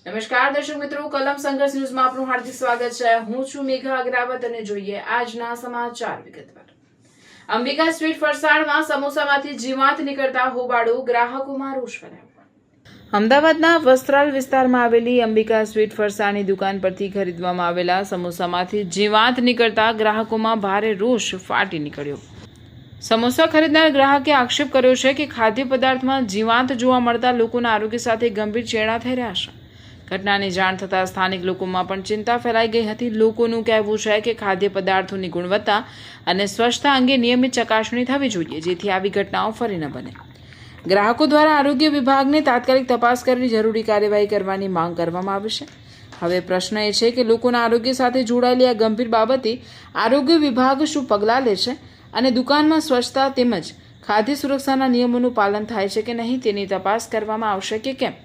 નમસ્કાર દર્શક મિત્રો, કલમ સંઘર્ષ ન્યૂઝમાં આપનું હાર્દિક સ્વાગત છે। હું છું મેઘા અગ્રાવત અને જોઈએ આજના સમાચાર વિગતવાર। અંબિકા સ્વીટ ફરસાણમાં સમોસામાંથી જીવાત નીકળતા હોબાળો, ગ્રાહકોમાં રોષ ફેલાયો। અમદાવાદના વસ્ત્રાલ વિસ્તારમાં આવેલી અંબિકા સ્વીટ ફરસાણની દુકાન પરથી ખરીદવામાં આવેલા સમોસામાંથી જીવાત નીકળતા ગ્રાહકોમાં ભારે રોષ ફાટી નીકળ્યો। સમોસા ખરીદનાર ગ્રાહકે આક્ષેપ કર્યો છે કે ખાદ્ય પદાર્થમાં જીવાત જોવા મળતા લોકોના આરોગ્ય સાથે ગંભીર ચેડા થઈ રહ્યા છે। ઘટનાની જાણ થતાં સ્થાનિક લોકોમાં પણ ચિંતા ફેલાઈ ગઈ હતી। લોકોનું કહેવું છે કે ખાદ્ય પદાર્થોની ગુણવત્તા અને સ્વચ્છતા અંગે નિયમિત ચકાસણી થવી જોઈએ, જેથી આવી ઘટનાઓ ફરી ન બને। ગ્રાહકો દ્વારા આરોગ્ય વિભાગને તાત્કાલિક તપાસ કરી જરૂરી કાર્યવાહી કરવાની માંગ કરવામાં આવી છે। હવે પ્રશ્ન એ છે કે લોકોના આરોગ્ય સાથે જોડાયેલી આ ગંભીર બાબતે આરોગ્ય વિભાગ શું પગલાં લે છે અને દુકાનમાં સ્વચ્છતા તેમજ ખાદ્ય સુરક્ષાના નિયમોનું પાલન થાય છે કે નહીં તેની તપાસ કરવામાં આવશે કે કેમ।